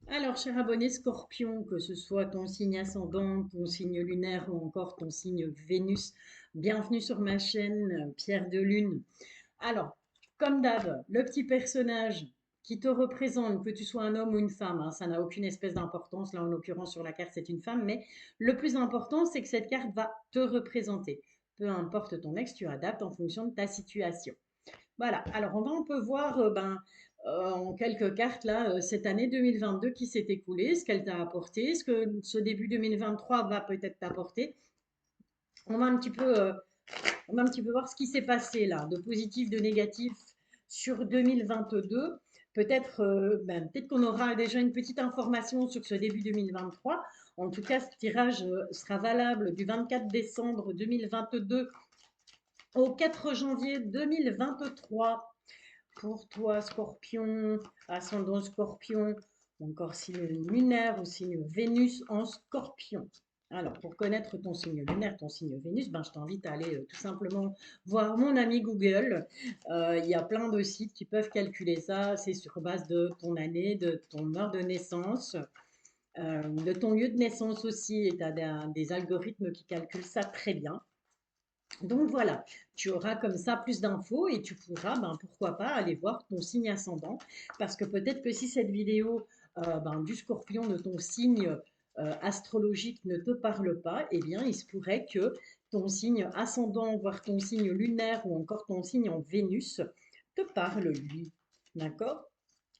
Alors, cher abonné Scorpion, que ce soit ton signe ascendant, ton signe lunaire ou encore ton signe Vénus, bienvenue sur ma chaîne Pierre de Lune. Alors, comme d'hab, le petit personnage qui te représente, que tu sois un homme ou une femme, hein, ça n'a aucune espèce d'importance. Là, en l'occurrence, sur la carte, c'est une femme, mais le plus important, c'est que cette carte va te représenter. Peu importe ton ex, tu adaptes en fonction de ta situation. Voilà, alors on peut voir en quelques cartes là, cette année 2022 qui s'est écoulée, ce qu'elle t'a apporté, ce que ce début 2023 va peut-être t'apporter. On va un petit peu, on va un petit peu voir ce qui s'est passé là, de positif, de négatif sur 2022. Peut-être peut-être qu'on aura déjà une petite information sur ce début 2023. En tout cas, ce tirage sera valable du 24 décembre 2022 au 4 janvier 2023. Pour toi, Scorpion, ascendant Scorpion, encore signe lunaire ou signe Vénus en Scorpion. Alors, pour connaître ton signe lunaire, ton signe Vénus, ben, je t'invite à aller tout simplement voir mon ami Google. Il y a plein de sites qui peuvent calculer ça. C'est sur base de ton année, de ton heure de naissance, de ton lieu de naissance aussi. Et tu as des algorithmes qui calculent ça très bien. Donc voilà, tu auras comme ça plus d'infos et tu pourras, ben, pourquoi pas, aller voir ton signe ascendant. Parce que peut-être que si cette vidéo du scorpion de ton signe astrologique ne te parle pas, eh bien, il se pourrait que ton signe ascendant, voire ton signe lunaire ou encore ton signe en Vénus te parle, lui. D'accord?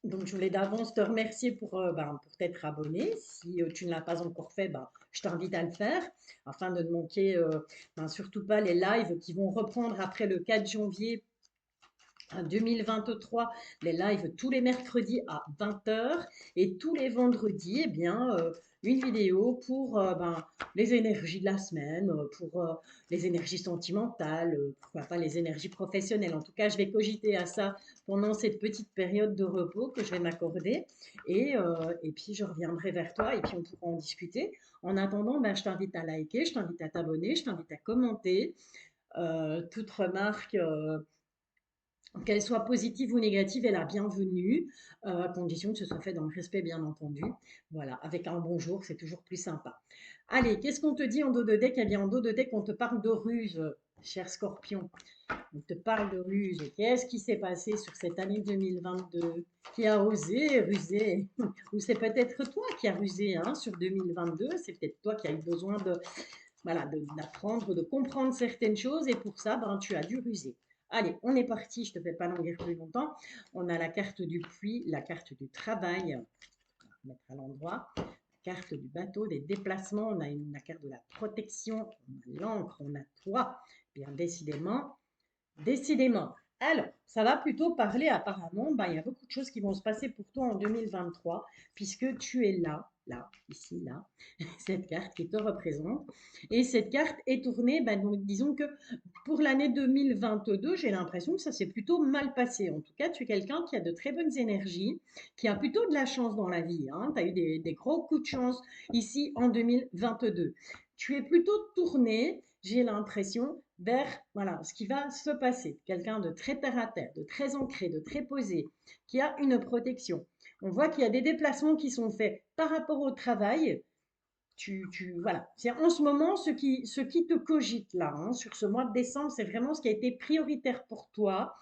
Donc, je voulais d'avance te remercier pour t'être abonné. Si tu ne l'as pas encore fait, je t'invite à le faire afin de ne manquer surtout pas les lives qui vont reprendre après le 4 janvier 2023, les lives tous les mercredis à 20 heures et tous les vendredis, une vidéo pour les énergies de la semaine, pour les énergies sentimentales, pourquoi pas les énergies professionnelles. En tout cas, je vais cogiter à ça pendant cette petite période de repos que je vais m'accorder et puis je reviendrai vers toi et puis on pourra en discuter. En attendant, je t'invite à liker, je t'invite à t'abonner, je t'invite à commenter. Toute remarque qu'elle soit positive ou négative, est la bienvenue, à condition que ce soit fait dans le respect, bien entendu. Voilà, avec un bonjour, c'est toujours plus sympa. Allez, qu'est-ce qu'on te dit en dos de deck? Eh bien, en dos de deck, on te parle de ruse, cher Scorpion. On te parle de ruse. Qu'est-ce qui s'est passé sur cette année 2022? Qui a osé ruser? Ou c'est peut-être toi qui as rusé hein, sur 2022. C'est peut-être toi qui as eu besoin d'apprendre, de comprendre certaines choses et pour ça, tu as dû ruser. Allez, on est parti, je ne te fais pas languir plus longtemps. On a la carte du puits, la carte du travail, on va mettre à l'endroit, la carte du bateau, des déplacements, on a la carte de la protection, on a l'encre, on a toi. Bien décidément, décidément. Alors, ça va plutôt parler apparemment, il y a beaucoup de choses qui vont se passer pour toi en 2023, puisque tu es là, là, ici, là, cette carte qui te représente. Et cette carte est tournée, donc disons que pour l'année 2022, j'ai l'impression que ça s'est plutôt mal passé. En tout cas, tu es quelqu'un qui a de très bonnes énergies, qui a plutôt de la chance dans la vie. Hein. Tu as eu des gros coups de chance ici en 2022. Tu es plutôt tourné, j'ai l'impression, vers voilà, ce qui va se passer. Quelqu'un de très terre à terre, de très ancré, de très posé, qui a une protection. On voit qu'il y a des déplacements qui sont faits par rapport au travail. Voilà. C'est en ce moment ce qui te cogite là, hein, sur ce mois de décembre, c'est vraiment ce qui a été prioritaire pour toi.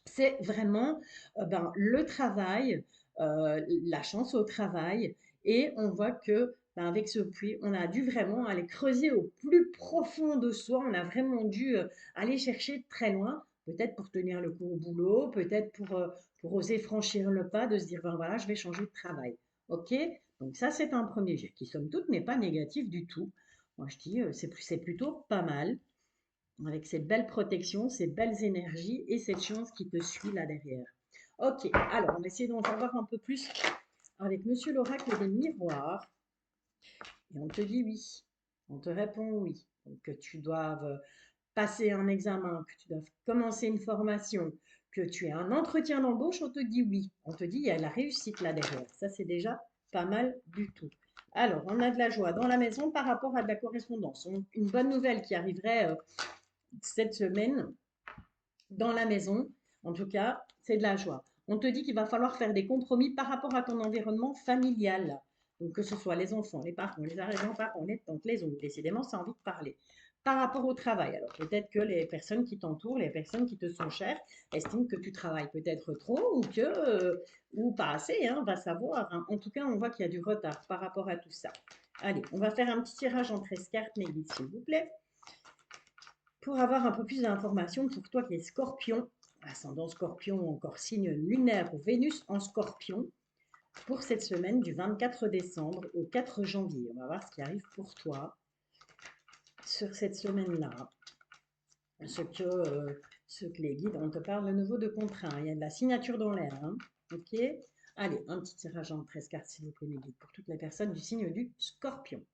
C'est vraiment le travail, la chance au travail. Et on voit que avec ce puits, on a dû vraiment aller creuser au plus profond de soi. On a vraiment dû aller chercher très loin, peut-être pour tenir le coup au boulot, peut-être pour oser franchir le pas de se dire, ben voilà, je vais changer de travail. OK? Donc ça, c'est un premier jet qui, somme toute, n'est pas négatif du tout. Moi, je dis, c'est plutôt pas mal avec cette belle protection, ces belles énergies et cette chance qui te suit là derrière. Ok, alors on va essayer d'en savoir un peu plus avec Monsieur l'oracle des miroirs. Et on te dit oui, on te répond oui. Donc que tu doives passer un examen, que tu doives commencer une formation, que tu aies un entretien d'embauche, on te dit oui. On te dit il y a la réussite là derrière. Ça c'est déjà pas mal du tout. Alors, on a de la joie dans la maison par rapport à de la correspondance. Une bonne nouvelle qui arriverait cette semaine dans la maison. En tout cas, c'est de la joie. on te dit qu'il va falloir faire des compromis par rapport à ton environnement familial. Donc, que ce soit les enfants, les parents, les arrière-grands-parents, les tantes, les oncles, décidément, c'est envie de parler. Par rapport au travail, alors peut-être que les personnes qui t'entourent, les personnes qui te sont chères, estiment que tu travailles peut-être trop ou pas assez, hein, va savoir, hein. En tout cas, on voit qu'il y a du retard par rapport à tout ça. Allez, on va faire un petit tirage en 13 cartes, mes guides, s'il vous plaît, pour avoir un peu plus d'informations pour toi qui es scorpion, ascendant scorpion ou encore signe lunaire ou Vénus en scorpion, pour cette semaine du 24 décembre au 4 janvier. On va voir ce qui arrive pour toi sur cette semaine-là. Ce que les guides, on te parle de nouveau de contrat, hein. Il y a de la signature dans l'air, hein. Ok. Allez, un petit tirage en 13 cartes, s'il vous plaît, mes guides, pour toutes les personnes du signe du scorpion.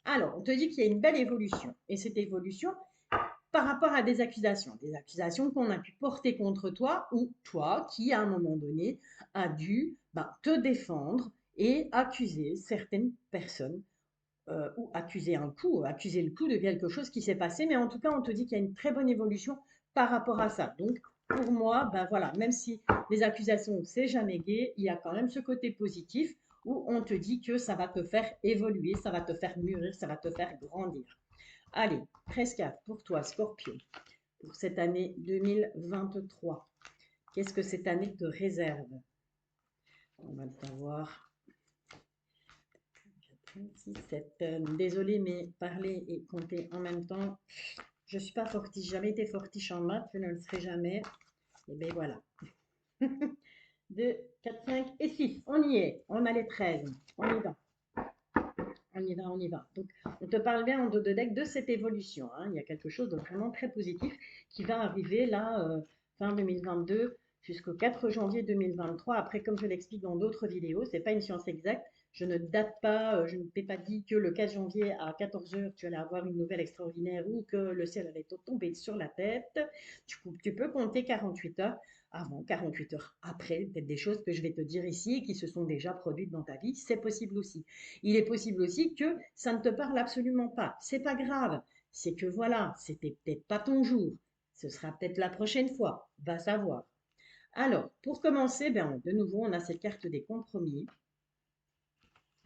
Alors, on te dit qu'il y a une belle évolution. Et cette évolution, par rapport à des accusations qu'on a pu porter contre toi ou toi qui, à un moment donné, a dû te défendre et accuser certaines personnes ou accuser accuser le coup de quelque chose qui s'est passé. Mais en tout cas, on te dit qu'il y a une très bonne évolution par rapport à ça. Donc, pour moi, voilà, même si les accusations, c'est jamais gai, il y a quand même ce côté positif où on te dit que ça va te faire évoluer, ça va te faire mûrir, ça va te faire grandir. Allez, 13 pour toi, Scorpion, pour cette année 2023. Qu'est-ce que cette année te réserve? On va le savoir. 6, 7. Désolée, mais parler et compter en même temps, je ne suis pas fortiche. Jamais été fortiche en maths, je ne le serai jamais. Et bien voilà. 2, 4, 5 et 6. On y est. On a les 13. On y va. On y va, on y va. Donc, on te parle bien en dos de deck de cette évolution, hein. Il y a quelque chose de vraiment très positif qui va arriver là, fin 2022 jusqu'au 4 janvier 2023. Après, comme je l'explique dans d'autres vidéos, ce n'est pas une science exacte. Je ne date pas, je ne t'ai pas dit que le 4 janvier à 14 h, tu allais avoir une nouvelle extraordinaire ou que le ciel allait te tomber sur la tête. Tu peux compter 48 heures avant, 48 heures après, peut-être des choses que je vais te dire ici et qui se sont déjà produites dans ta vie, c'est possible aussi. Il est possible aussi que ça ne te parle absolument pas. C'est pas grave. C'est que voilà, c'était peut-être pas ton jour. Ce sera peut-être la prochaine fois. Va savoir. Alors, pour commencer, de nouveau, on a cette carte des compromis.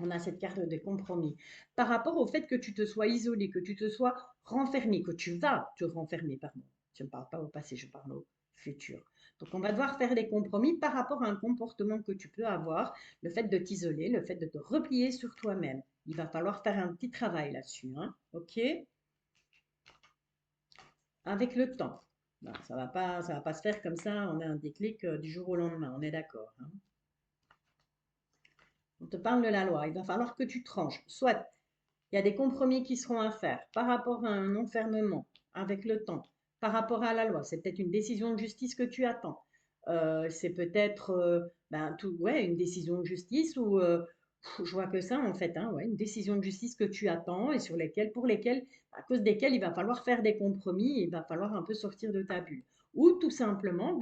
On a cette carte des compromis. Par rapport au fait que tu te sois isolé, que tu te sois renfermé, que tu vas te renfermer, pardon. Je ne parle pas au passé, je parle au futur. Donc, on va devoir faire des compromis par rapport à un comportement que tu peux avoir, le fait de t'isoler, le fait de te replier sur toi-même. Il va falloir faire un petit travail là-dessus, hein. OK? Avec le temps. Non, ça va pas se faire comme ça, on a un déclic du jour au lendemain, on est d'accord, hein. On te parle de la loi, il va falloir que tu tranches. Soit il y a des compromis qui seront à faire par rapport à un enfermement avec le temps, par rapport à la loi. C'est peut-être une décision de justice que tu attends. C'est peut-être ouais, une décision de justice ou je vois que ça en fait, hein, ouais, une décision de justice que tu attends et pour lesquelles, à cause desquelles il va falloir faire des compromis, il va falloir un peu sortir de ta bulle. Ou tout simplement,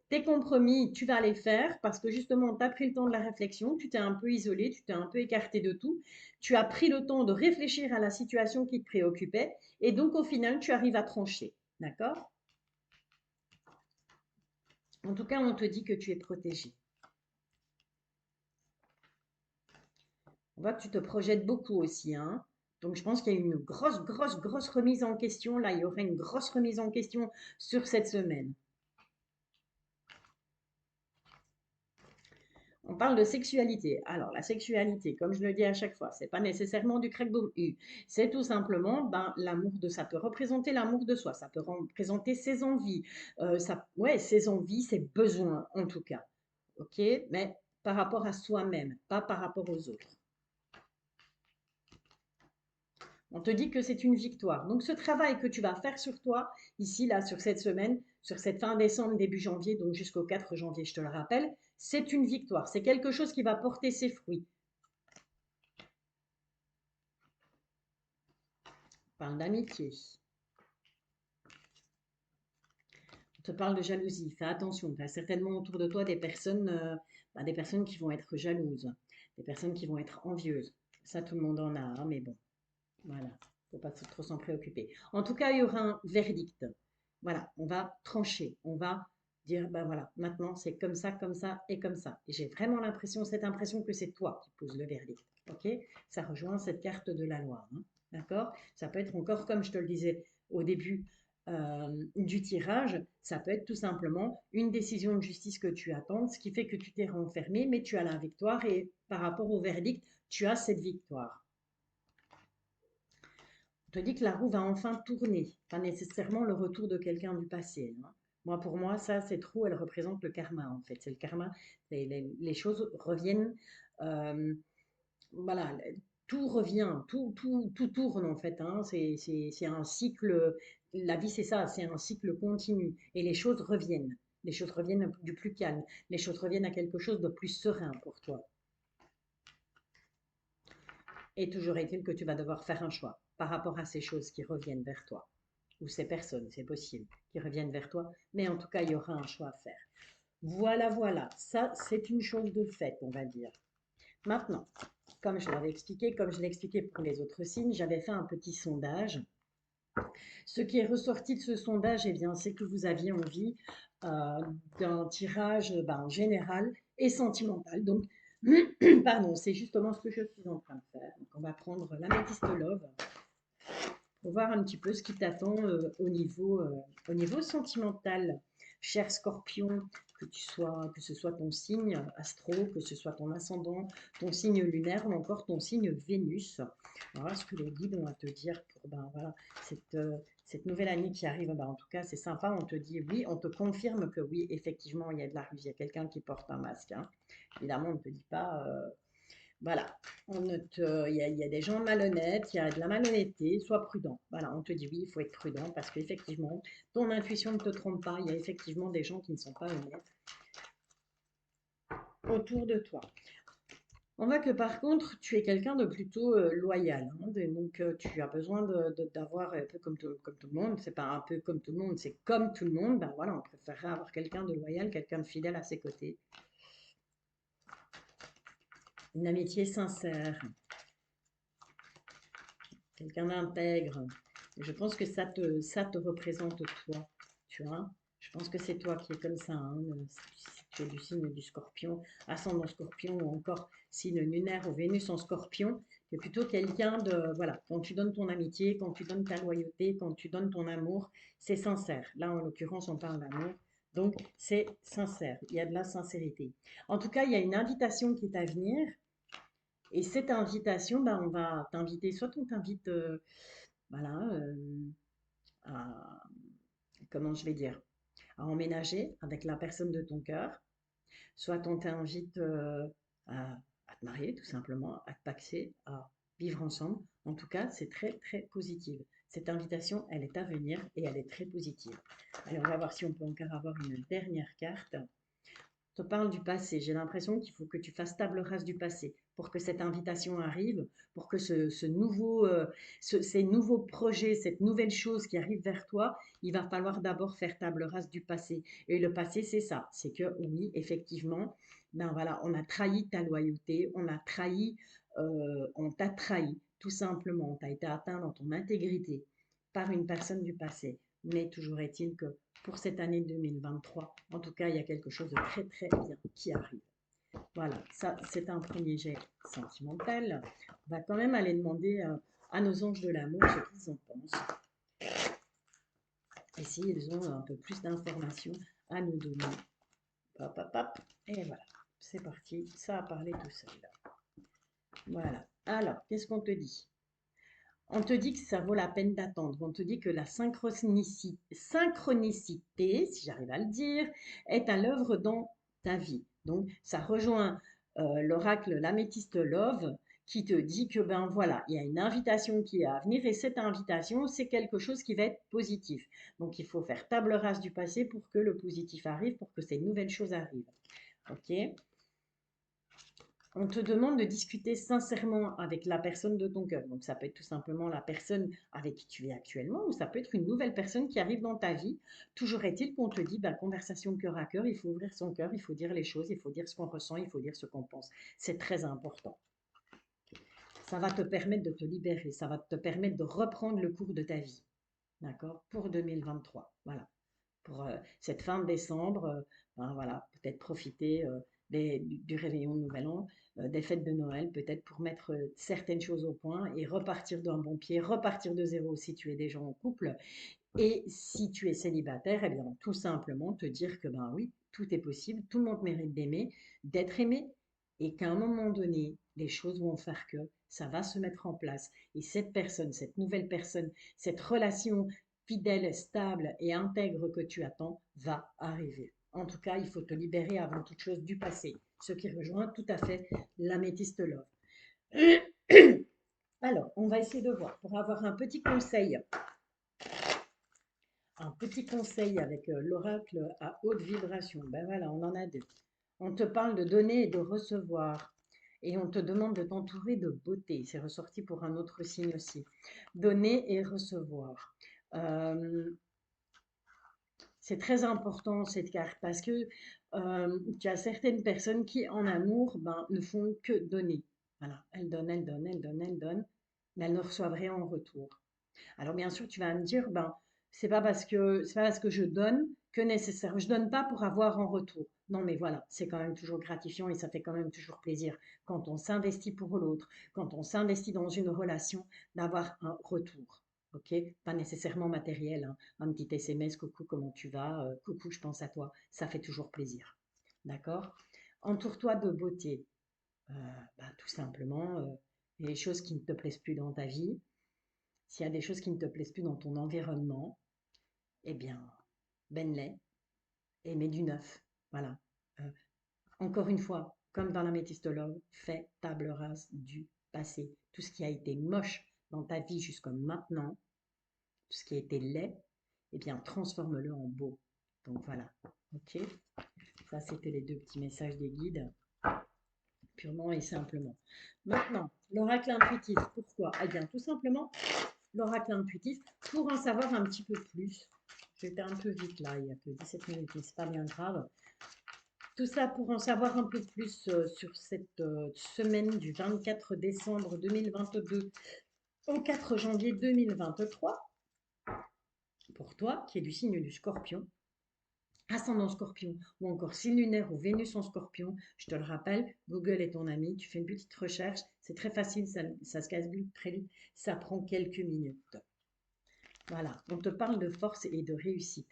tes compromis, tu vas les faire parce que justement, tu as pris le temps de la réflexion, tu t'es un peu isolé, tu t'es un peu écarté de tout, tu as pris le temps de réfléchir à la situation qui te préoccupait et donc au final, tu arrives à trancher. D'accord? En tout cas, on te dit que tu es protégé. On voit que tu te projettes beaucoup aussi, hein. Donc, je pense qu'il y a une grosse remise en question. Là, il y aurait une grosse remise en question sur cette semaine. On parle de sexualité. Alors, la sexualité, comme je le dis à chaque fois, c'est pas nécessairement du crack boom u. C'est tout simplement l'amour de ça peut représenter l'amour de soi, ça peut représenter ses envies, ouais, ses envies, ses besoins en tout cas. Ok, mais par rapport à soi-même, pas par rapport aux autres. On te dit que c'est une victoire. Donc, ce travail que tu vas faire sur toi, ici, là, sur cette semaine, sur cette fin décembre, début janvier, donc jusqu'au 4 janvier, je te le rappelle, c'est une victoire. C'est quelque chose qui va porter ses fruits. On parle d'amitié. On te parle de jalousie. Fais attention. Tu as certainement autour de toi des personnes qui vont être jalouses, des personnes qui vont être envieuses. Ça, tout le monde en a, hein, mais bon, voilà. Il ne faut pas trop s'en préoccuper. En tout cas, il y aura un verdict. Voilà, on va trancher, on va Dire, ben voilà, maintenant c'est comme ça et comme ça. Et j'ai vraiment l'impression, cette impression que c'est toi qui poses le verdict. Ok? Ça rejoint cette carte de la loi. Hein, d'accord? Ça peut être encore, comme je te le disais au début du tirage, ça peut être tout simplement une décision de justice que tu attends, ce qui fait que tu t'es renfermé, mais tu as la victoire et par rapport au verdict, tu as cette victoire. On te dit que la roue va enfin tourner, pas nécessairement le retour de quelqu'un du passé. Hein. Moi, pour moi, ça, cette roue, elle représente le karma, en fait. C'est le karma. Les choses reviennent. euh, voilà, tout revient, tout tourne, en fait. Hein. C'est un cycle. La vie, c'est ça, c'est un cycle continu. Et les choses reviennent. Les choses reviennent du plus calme. Les choses reviennent à quelque chose de plus serein pour toi. Et toujours est-il que tu vas devoir faire un choix par rapport à ces choses qui reviennent vers toi, ou ces personnes, c'est possible, qui reviennent vers toi, mais en tout cas, il y aura un choix à faire. Voilà, voilà, ça, c'est une chose de fait, on va dire. Maintenant, comme je l'avais expliqué, comme je l'ai expliqué pour les autres signes, j'avais fait un petit sondage. Ce qui est ressorti de ce sondage, eh bien, c'est que vous aviez envie euh, d'un tirage général et sentimental. Donc, pardon, c'est justement ce que je suis en train de faire. Donc, on va prendre l'améthyste love pour voir un petit peu ce qui t'attend au niveau sentimental. Cher Scorpion, que ce soit ton signe astro, que ce soit ton ascendant, ton signe lunaire ou encore ton signe Vénus. Voilà ce que les guides ont à te dire pour voilà, cette nouvelle année qui arrive. En tout cas, c'est sympa. On te dit oui, on te confirme que oui, effectivement, il y a de la ruse. Il y a quelqu'un qui porte un masque. Hein. Évidemment, on ne te dit pas voilà, il y a des gens malhonnêtes, il y a de la malhonnêteté, sois prudent. Voilà, on te dit oui, il faut être prudent parce qu'effectivement, ton intuition ne te trompe pas, il y a effectivement des gens qui ne sont pas honnêtes autour de toi. On voit que par contre, tu es quelqu'un de plutôt loyal. Hein, donc, tu as besoin d'avoir un peu comme tout le monde. C'est pas un peu comme tout le monde, c'est comme tout le monde. Ben voilà, on préférerait avoir quelqu'un de loyal, quelqu'un de fidèle à ses côtés. Une amitié sincère, quelqu'un d'intègre. Je pense que ça te représente toi, tu vois. Je pense que c'est toi qui es comme ça. Hein. Si tu es du signe du scorpion, ascendant scorpion ou encore signe lunaire ou Vénus en scorpion, tu es plutôt quelqu'un de, voilà, quand tu donnes ton amitié, quand tu donnes ta loyauté, quand tu donnes ton amour, c'est sincère. Là, en l'occurrence, on parle d'amour. Donc, c'est sincère. Il y a de la sincérité. En tout cas, il y a une invitation qui est à venir. Et cette invitation, on va t'inviter, soit on t'invite voilà, à, comment je vais dire, à emménager avec la personne de ton cœur, soit on t'invite à te marier tout simplement, à te paxer, à vivre ensemble. En tout cas, c'est très très positif. Cette invitation, elle est à venir et elle est très positive. Allez, on va voir si on peut encore avoir une dernière carte. Te parle du passé. J'ai l'impression qu'il faut que tu fasses table rase du passé pour que cette invitation arrive, pour que ces nouveaux projets, cette nouvelle chose qui arrive vers toi, il va falloir d'abord faire table rase du passé. Et le passé, c'est ça. C'est que oui, effectivement, voilà, on a trahi ta loyauté, on t'a trahi, tout simplement. Tu as été atteint dans ton intégrité par une personne du passé. Mais toujours est-il que pour cette année 2023. En tout cas, il y a quelque chose de très très bien qui arrive. Voilà, ça c'est un premier jet sentimental. On va quand même aller demander à nos anges de l'amour ce qu'ils en pensent. Et s'ils ont un peu plus d'informations à nous donner. Hop, hop, hop. Et voilà, c'est parti, ça a parlé tout seul. Voilà. Alors, qu'est-ce qu'on te dit? On te dit que ça vaut la peine d'attendre. On te dit que la synchronicité, si j'arrive à le dire, est à l'œuvre dans ta vie. Donc, ça rejoint l'oracle l'améthyste Love qui te dit que ben voilà, il y a une invitation qui est à venir et cette invitation, c'est quelque chose qui va être positif. Donc, il faut faire table rase du passé pour que le positif arrive, pour que ces nouvelles choses arrivent. Ok? On te demande de discuter sincèrement avec la personne de ton cœur. Donc, ça peut être tout simplement la personne avec qui tu es actuellement ou ça peut être une nouvelle personne qui arrive dans ta vie. Toujours est-il qu'on te dit, conversation cœur à cœur, il faut ouvrir son cœur, il faut dire les choses, il faut dire ce qu'on ressent, il faut dire ce qu'on pense. C'est très important. Ça va te permettre de te libérer, ça va te permettre de reprendre le cours de ta vie. D'accord? Pour 2023. Voilà. pour cette fin de décembre, ben voilà, peut-être profiter du réveillon de Nouvel An, des fêtes de Noël, peut-être pour mettre certaines choses au point et repartir d'un bon pied, repartir de zéro si tu es déjà en couple. Et si tu es célibataire, eh bien, tout simplement te dire que ben oui, tout est possible, tout le monde mérite d'aimer, d'être aimé, et qu'à un moment donné, les choses vont faire que ça va se mettre en place. Et cette personne, cette nouvelle personne, cette relation fidèle, stable et intègre que tu attends va arriver. En tout cas, il faut te libérer avant toute chose du passé, ce qui rejoint tout à fait l'améthyste love. Alors, on va essayer de voir pour avoir un petit conseil avec l'oracle à haute vibration. Ben voilà, on en a deux. On te parle de donner et de recevoir. Et on te demande de t'entourer de beauté. C'est ressorti pour un autre signe aussi. Donner et recevoir. Euh, c'est très important cette carte parce que tu as certaines personnes qui, en amour, ben, ne font que donner. Voilà, elles donnent, elles donnent, elles donnent, elles donnent, mais elles ne reçoivent rien en retour. Alors bien sûr, tu vas me dire, ben, c'est pas parce que je donne que nécessaire. Je donne pas pour avoir en retour. Non, mais voilà, c'est quand même toujours gratifiant et ça fait quand même toujours plaisir quand on s'investit pour l'autre, quand on s'investit dans une relation, d'avoir un retour. Ok, pas nécessairement matériel, hein. Un petit SMS, coucou, comment tu vas? Coucou, je pense à toi. Ça fait toujours plaisir. D'accord? Entoure-toi de beauté. Euh, tout simplement, les choses qui ne te plaisent plus dans ta vie, s'il y a des choses qui ne te plaisent plus dans ton environnement, eh bien, baigne-les et mets du neuf. Voilà. Euh, Encore une fois, comme dans la métistologue, fais table rase du passé. Tout ce qui a été moche dans ta vie jusqu'à maintenant, tout ce qui a été laid, eh bien, transforme-le en beau. Donc voilà. Ok. Ça, c'était les deux petits messages des guides, purement et simplement. Maintenant, l'oracle intuitif. Pourquoi? Eh bien, tout simplement, l'oracle intuitif, pour en savoir un petit peu plus. J'étais un peu vite là, il n'y a que 17 minutes, mais c'est pas bien grave. Tout ça pour en savoir un peu plus sur cette semaine du 24 décembre 2022 au 4 janvier 2023. Pour toi, qui est du signe du Scorpion, ascendant Scorpion ou encore signe lunaire ou Vénus en Scorpion, je te le rappelle, Google est ton ami, tu fais une petite recherche, c'est très facile, ça se casse très vite, ça prend quelques minutes. Voilà, on te parle de force et de réussite.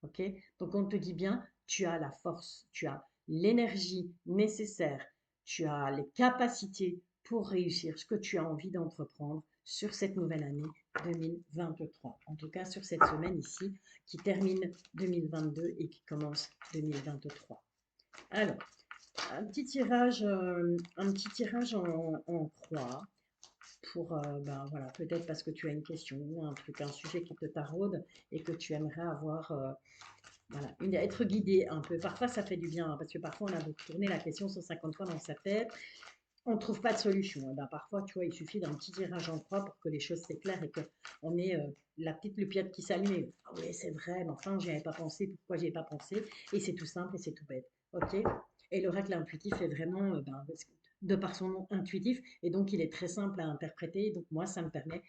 Ok? Donc on te dit bien, tu as la force, tu as l'énergie nécessaire, tu as les capacités pour réussir ce que tu as envie d'entreprendre sur cette nouvelle année 2023. En tout cas, sur cette semaine ici, qui termine 2022 et qui commence 2023. Alors, un petit tirage en croix pour, ben, voilà, peut-être parce que tu as une question, un truc, un sujet qui te taraude et que tu aimerais avoir, voilà, être guidé un peu. Parfois, ça fait du bien, hein, parce que parfois, on a beau tourner la question 150 fois dans sa tête, on ne trouve pas de solution. Et ben, parfois, tu vois, il suffit d'un petit tirage en croix pour que les choses s'éclairent et qu'on ait la petite lupiette qui s'allume. Ah oui, c'est vrai, mais enfin, j'y avais pas pensé, pourquoi j'y ai pas pensé? Et c'est tout simple et c'est tout bête. Ok? Et l'oracle intuitif est vraiment, ben, de par son nom intuitif, et donc il est très simple à interpréter. Donc moi, ça me permet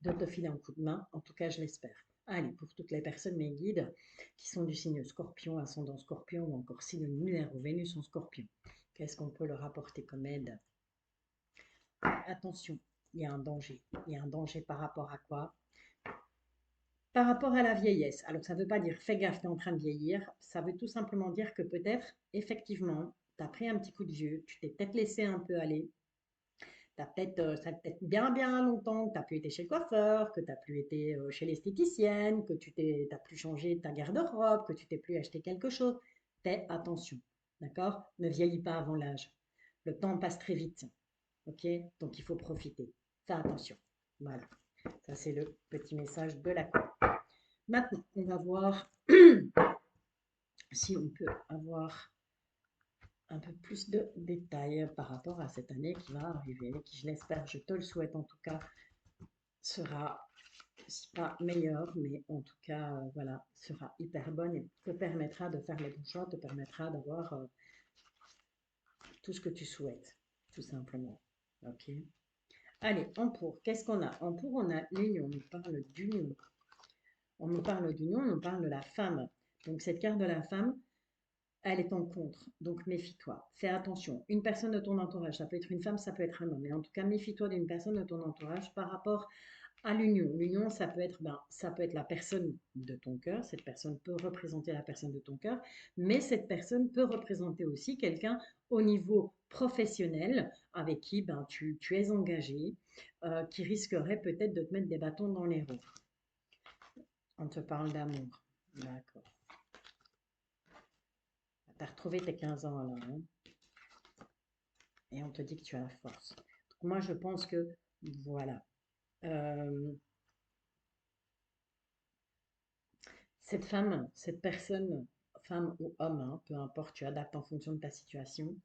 de te filer un coup de main, en tout cas, je l'espère. Allez, pour toutes les personnes, mes guides, qui sont du signe Scorpion, ascendant Scorpion, ou encore signe lunaire ou Vénus en Scorpion, qu'est-ce qu'on peut leur apporter comme aide? Attention, il y a un danger. Il y a un danger par rapport à quoi? Par rapport à la vieillesse. Alors, ça ne veut pas dire fais gaffe, tu es en train de vieillir. Ça veut tout simplement dire que peut-être, effectivement, tu as pris un petit coup de vieux, tu t'es peut-être laissé un peu aller. Ça fait peut-être bien, bien longtemps que tu n'as plus été chez le coiffeur, que tu n'as plus été chez l'esthéticienne, que tu n'as plus changé ta garde-robe, que tu t'es plus acheté quelque chose. Fais attention, d'accord? Ne vieillis pas avant l'âge. Le temps passe très vite, ok? Donc il faut profiter. Fais attention. Voilà. Ça, c'est le petit message de la corde. Maintenant, on va voir si on peut avoir un peu plus de détails par rapport à cette année qui va arriver, qui, je l'espère, je te le souhaite en tout cas, sera, si pas meilleure, mais en tout cas, voilà, sera hyper bonne et te permettra de faire les bons choix, te permettra d'avoir tout ce que tu souhaites, tout simplement. Ok. Allez, en pour, qu'est-ce qu'on a? En pour, on a l'union, on nous parle d'union. On nous parle d'union, on nous parle de la femme. Donc cette carte de la femme, elle est en contre. Donc méfie-toi, fais attention. Une personne de ton entourage, ça peut être une femme, ça peut être un homme, mais en tout cas méfie-toi d'une personne de ton entourage par rapport à l'union. L'union, ça peut être la personne de ton cœur. Cette personne peut représenter la personne de ton cœur, mais cette personne peut représenter aussi quelqu'un au niveau professionnel avec qui tu es engagé, qui risquerait peut-être de te mettre des bâtons dans les roues. On te parle d'amour. D'accord. Tu as retrouvé tes 15 ans là, hein, et on te dit que tu as la force. Donc, moi, je pense que, voilà. Euh, Cette femme, cette personne, femme ou homme, hein, peu importe, tu adaptes en fonction de ta situation,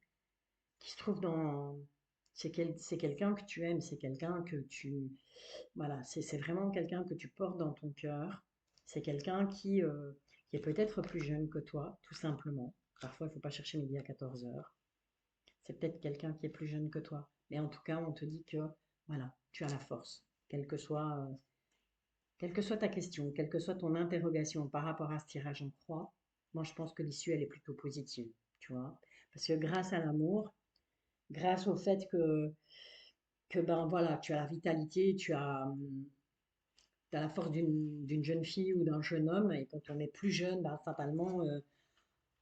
qui se trouve dans... c'est quelqu'un que tu aimes, c'est quelqu'un que tu... Voilà, c'est vraiment quelqu'un que tu portes dans ton cœur. C'est quelqu'un qui est peut-être plus jeune que toi, tout simplement. Parfois, il ne faut pas chercher midi à 14 heures. C'est peut-être quelqu'un qui est plus jeune que toi. Mais en tout cas, on te dit que, voilà, tu as la force, quelle que soit ta question, quelle que soit ton interrogation par rapport à ce tirage en croix, moi je pense que l'issue elle est plutôt positive, tu vois. Parce que grâce à l'amour, grâce au fait que ben voilà, tu as la vitalité, as la force d'une jeune fille ou d'un jeune homme, et quand on est plus jeune, ben, fatalement,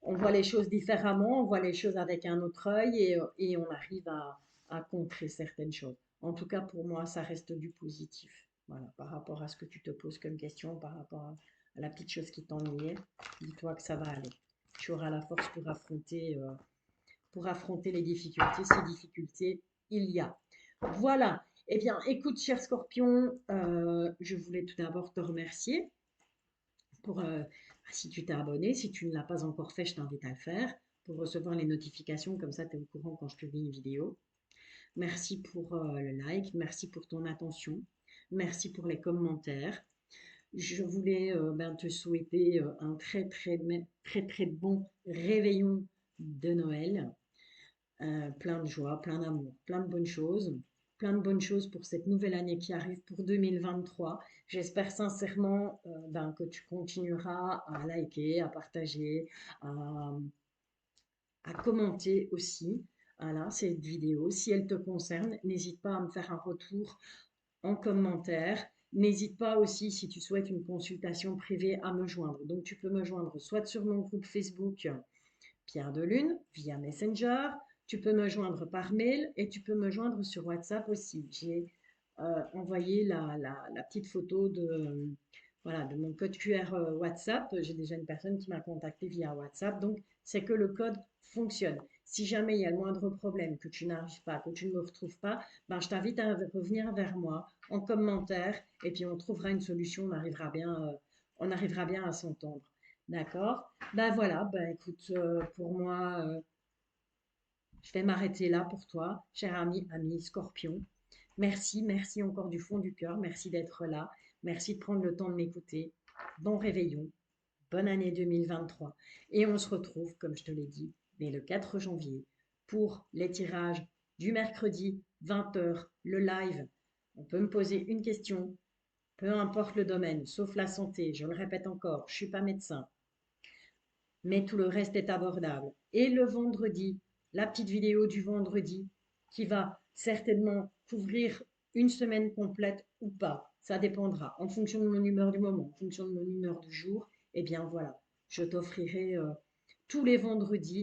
on voit les choses différemment, on voit les choses avec un autre œil et on arrive à contrer certaines choses. En tout cas, pour moi, ça reste du positif. Voilà, par rapport à ce que tu te poses comme question, par rapport à la petite chose qui t'ennuyait, dis-toi que ça va aller. Tu auras la force pour affronter les difficultés, si difficultés il y a. Voilà. Eh bien, écoute, cher Scorpion, je voulais tout d'abord te remercier pour, si tu t'es abonné. Si tu ne l'as pas encore fait, je t'invite à le faire pour recevoir les notifications. Comme ça, tu es au courant quand je publie une vidéo. Merci pour le like. Merci pour ton attention. Merci pour les commentaires. Je voulais te souhaiter un très bon réveillon de Noël. Plein de joie, plein d'amour, plein de bonnes choses pour cette nouvelle année qui arrive pour 2023. J'espère sincèrement que tu continueras à liker, à partager, à, à commenter aussi. Voilà, cette vidéo, si elle te concerne, n'hésite pas à me faire un retour en commentaire. N'hésite pas aussi, si tu souhaites une consultation privée, à me joindre. Donc, tu peux me joindre soit sur mon groupe Facebook Pierre de Lune via Messenger. Tu peux me joindre par mail et tu peux me joindre sur WhatsApp aussi. J'ai envoyé la petite photo voilà, de mon code QR WhatsApp. J'ai déjà une personne qui m'a contacté via WhatsApp. Donc, c'est que le code fonctionne. Si jamais il y a le moindre problème, que tu n'arrives pas, que tu ne me retrouves pas, ben, je t'invite à revenir vers moi en commentaire et puis on trouvera une solution. On arrivera bien à s'entendre. D'accord? Ben voilà, ben écoute, pour moi, je vais m'arrêter là pour toi, cher ami Scorpion. Merci encore du fond du cœur. Merci d'être là. Merci de prendre le temps de m'écouter. Bon réveillon. Bonne année 2023. Et on se retrouve, comme je te l'ai dit, dès le 4 janvier pour les tirages du mercredi 20 heures, le live. On peut me poser une question, peu importe le domaine, sauf la santé. Je le répète encore, je ne suis pas médecin, mais tout le reste est abordable. Et le vendredi, la petite vidéo du vendredi qui va certainement couvrir une semaine complète ou pas. Ça dépendra en fonction de mon humeur du moment, en fonction de mon humeur du jour. Eh bien voilà, je t'offrirai tous les vendredis